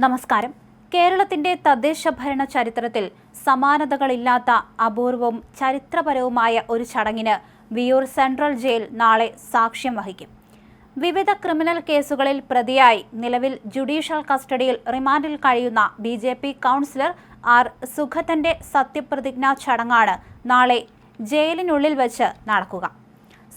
നമസ്കാരം. കേരളത്തിന്റെ തദ്ദേശ ഭരണ ചരിത്രത്തിൽ സമാനതകളില്ലാത്ത അപൂർവവും ചരിത്രപരവുമായ ഒരു ചടങ്ങിന് വിയ്യൂർ സെൻട്രൽ ജയിൽ നാളെ സാക്ഷ്യം വഹിക്കും. വിവിധ ക്രിമിനൽ കേസുകളിൽ പ്രതിയായി നിലവിൽ ജുഡീഷ്യൽ കസ്റ്റഡിയിൽ റിമാൻഡിൽ കഴിയുന്ന BJP കൗൺസിലർ ആർ സുഗതന്റെ സത്യപ്രതിജ്ഞാ ചടങ്ങാണ് നാളെ ജയിലിനുള്ളിൽ വച്ച് നടക്കുക.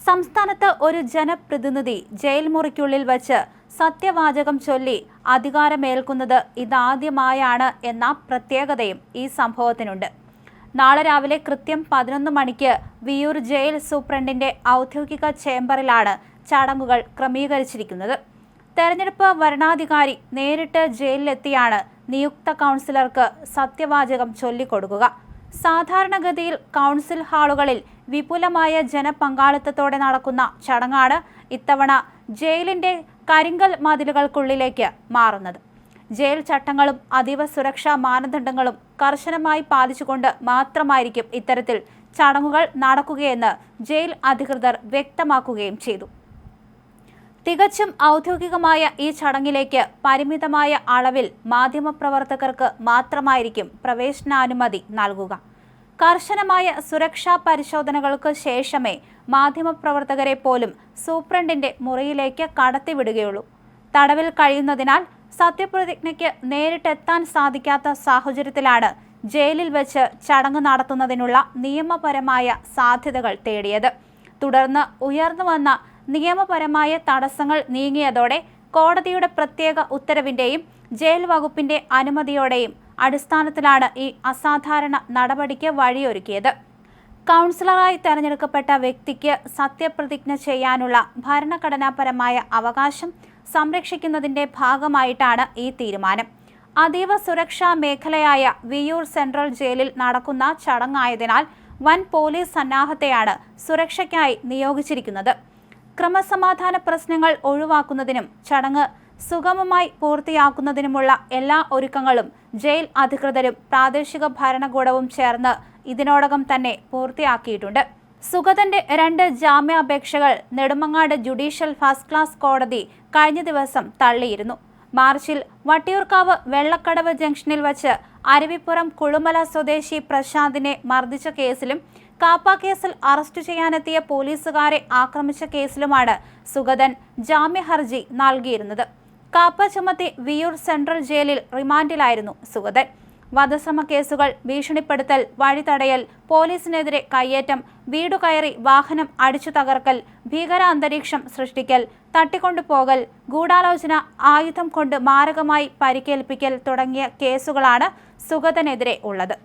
സംസ്ഥാനത്ത് ഒരു ജനപ്രതിനിധി ജയിൽ മുറിക്കുള്ളിൽ വച്ച് സത്യവാചകം ചൊല്ലി അധികാരമേൽക്കുന്നത് ഇതാദ്യമായാണ് എന്ന പ്രത്യേകതയും ഈ സംഭവത്തിനുണ്ട്. നാളെ രാവിലെ കൃത്യം 11 മണിക്ക് വിയ്യൂർ ജയിൽ സൂപ്രണ്ടിന്റെ ഔദ്യോഗിക ചേംബറിലാണ് ചടങ്ങുകൾ ക്രമീകരിച്ചിരിക്കുന്നത്. തെരഞ്ഞെടുപ്പ് വരണാധികാരി നേരിട്ട് ജയിലിലെത്തിയാണ് നിയുക്ത കൗൺസിലർക്ക് സത്യവാചകം ചൊല്ലിക്കൊടുക്കുക. സാധാരണഗതിയിൽ കൗൺസിൽ ഹാളുകളിൽ വിപുലമായ ജനപങ്കാളിത്തത്തോടെ നടക്കുന്ന ചടങ്ങാണ് ഇത്തവണ ജയിലിന്റെ കരിങ്കൽ മതിലുകൾക്കുള്ളിലേക്ക് മാറുന്നത്. ജയിൽ ചട്ടങ്ങളും അതീവ സുരക്ഷാ മാനദണ്ഡങ്ങളും കർശനമായി പാലിച്ചുകൊണ്ട് മാത്രമായിരിക്കും ഇത്തരത്തിൽ ചടങ്ങുകൾ നടക്കുകയെന്ന് ജയിൽ അധികൃതർ വ്യക്തമാക്കുകയും ചെയ്തു. തികച്ചും ഔദ്യോഗികമായ ഈ ചടങ്ങിലേക്ക് പരിമിതമായ അളവിൽ മാധ്യമപ്രവർത്തകർക്ക് മാത്രമായിരിക്കും പ്രവേശനാനുമതി നൽകുക. കർശനമായ സുരക്ഷാ പരിശോധനകൾക്ക് ശേഷമേ മാധ്യമപ്രവർത്തകരെ പോലും സൂപ്രണ്ടിന്റെ മുറിയിലേക്ക് കടത്തിവിടുകയുള്ളൂ. തടവിൽ കഴിയുന്നതിനാൽ സത്യപ്രതിജ്ഞയ്ക്ക് നേരിട്ടെത്താൻ സാധിക്കാത്ത സാഹചര്യത്തിലാണ് ജയിലിൽ വെച്ച് ചടങ്ങ് നടത്തുന്നതിനുള്ള നിയമപരമായ സാധ്യതകൾ തേടിയത്. തുടർന്ന് ഉയർന്നുവന്ന നിയമപരമായ തടസ്സങ്ങൾ നീങ്ങിയതോടെ കോടതിയുടെ പ്രത്യേക ഉത്തരവിന്റെയും ജയിൽ വകുപ്പിന്റെ അനുമതിയോടെയും അടിസ്ഥാനത്തിലാണ് ഈ അസാധാരണ നടപടിക്ക് വഴിയൊരുക്കിയത്. കൗൺസിലറായി തെരഞ്ഞെടുക്കപ്പെട്ട വ്യക്തിക്ക് സത്യപ്രതിജ്ഞ ചെയ്യാനുള്ള ഭരണഘടനാപരമായ അവകാശം സംരക്ഷിക്കുന്നതിന്റെ ഭാഗമായിട്ടാണ് ഈ തീരുമാനം. അതീവ സുരക്ഷാ മേഖലയായ വിയ്യൂർ സെൻട്രൽ ജയിലിൽ നടക്കുന്ന ചടങ്ങായതിനാൽ വൻ പോലീസ് സന്നാഹത്തെയാണ് സുരക്ഷയ്ക്കായി നിയോഗിച്ചിരിക്കുന്നത്. ക്രമസമാധാന പ്രശ്നങ്ങൾ ഒഴിവാക്കുന്നതിനും ചടങ്ങ് സുഗമമായി പൂർത്തിയാക്കുന്നതിനുമുള്ള എല്ലാ ഒരുക്കങ്ങളും ജയിൽ അധികൃതരും പ്രാദേശിക ഭരണകൂടവും ചേർന്ന് ഇതിനോടകം തന്നെ പൂർത്തിയാക്കിയിട്ടുണ്ട്. സുഗതന്റെ 2 ജാമ്യാപേക്ഷകൾ നെടുമങ്ങാട് ജുഡീഷ്യൽ ഫസ്റ്റ് ക്ലാസ് കോടതി കഴിഞ്ഞ ദിവസം തള്ളിയിരുന്നു. മാർച്ചിൽ വട്ടിയൂർക്കാവ് വെള്ളക്കടവ് ജംഗ്ഷനിൽ വച്ച് അരുവിപ്പുറം കുളുമല സ്വദേശി പ്രശാന്തിനെ മർദ്ദിച്ച കേസിലും കാപ്പ കേസിൽ അറസ്റ്റ് ചെയ്യാനെത്തിയ പോലീസുകാരെ ആക്രമിച്ച കേസിലുമാണ് സുഗതൻ ജാമ്യഹർജി നൽകിയിരുന്നത്. കാപ്പ ചുമത്തി വിയ്യൂർ സെൻട്രൽ ജയിലിൽ റിമാൻഡിലായിരുന്നു സുഗതൻ. വധശ്രമ കേസുകൾ, ഭീഷണിപ്പെടുത്തൽ, വഴിതടയൽ, പോലീസിനെതിരെ കയ്യേറ്റം, വീടുകയറി വാഹനം അടിച്ചു തകർക്കൽ, ഭീകര അന്തരീക്ഷം സൃഷ്ടിക്കൽ, തട്ടിക്കൊണ്ടുപോകൽ, ഗൂഢാലോചന, ആയുധം കൊണ്ട് മാരകമായി പരിക്കേൽപ്പിക്കൽ തുടങ്ങിയ കേസുകളാണ് സുഗതനെതിരെ ഉള്ളത്.